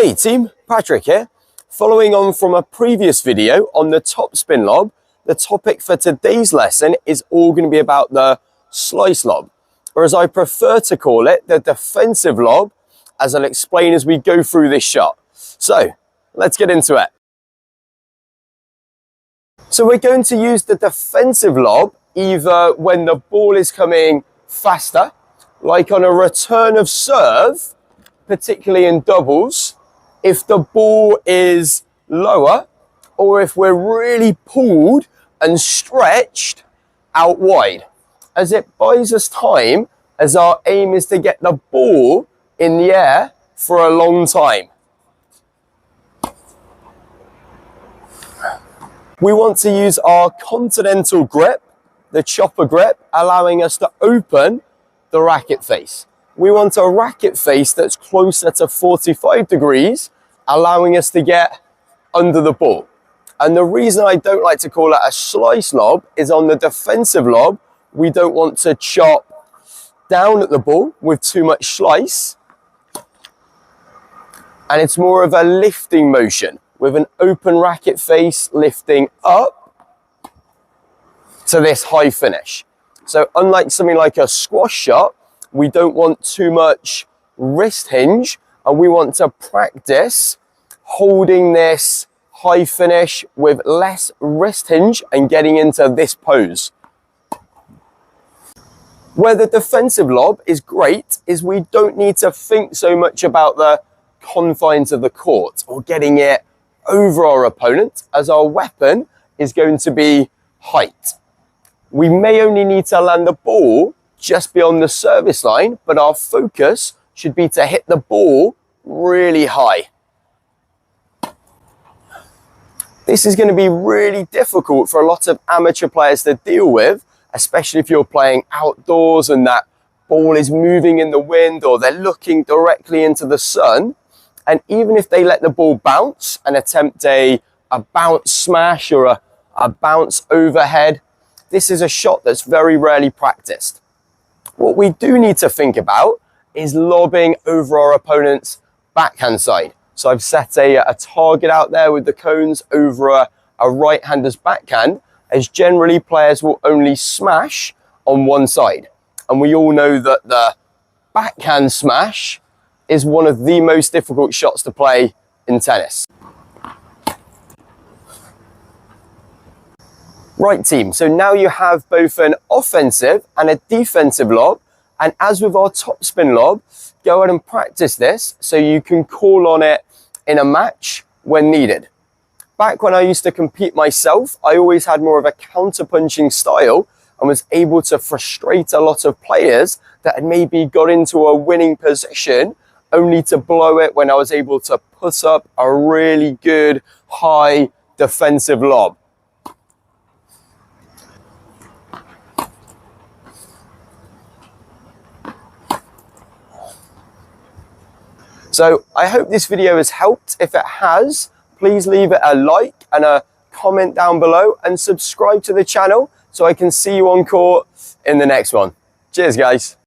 Hey team, Patrick here. Following on from a previous video on the top spin lob, the topic for today's lesson is all going to be about the slice lob, or as I prefer to call it, the defensive lob, as I'll explain as we go through this shot. So let's get into it. So we're going to use the defensive lob either when the ball is coming faster, like on a return of serve, particularly in doubles, if the ball is lower, or if we're really pulled and stretched out wide, as it buys us time, as our aim is to get the ball in the air for a long time. We want to use our continental grip, the chopper grip, allowing us to open the racket face. We want a racket face that's closer to 45 degrees, allowing us to get under the ball. And the reason I don't like to call it a slice lob is on the defensive lob, we don't want to chop down at the ball with too much slice. And it's more of a lifting motion with an open racket face lifting up to this high finish. So unlike something like a squash shot, we don't want too much wrist hinge, and we want to practice holding this high finish with less wrist hinge and getting into this pose. Where the defensive lob is great is we don't need to think so much about the confines of the court or getting it over our opponent, as our weapon is going to be height. We may only need to land the ball just beyond the service line, but our focus should be to hit the ball really high. This is going to be really difficult for a lot of amateur players to deal with, especially if you're playing outdoors and that ball is moving in the wind or they're looking directly into the sun. And even if they let the ball bounce and attempt a bounce smash or a bounce overhead, this is a shot that's very rarely practiced. What we do need to think about is lobbing over our opponent's backhand side. So I've set a target out there with the cones over a right-hander's backhand, as generally players will only smash on one side. And we all know that the backhand smash is one of the most difficult shots to play in tennis. Right team, so now you have both an offensive and a defensive lob, and as with our top spin lob, go ahead and practice this so you can call on it in a match when needed. Back when I used to compete myself, I always had more of a counter-punching style and was able to frustrate a lot of players that had maybe got into a winning position only to blow it when I was able to put up a really good high defensive lob. So I hope this video has helped. If it has, please leave it a like and a comment down below and subscribe to the channel so I can see you on court in the next one. Cheers, guys.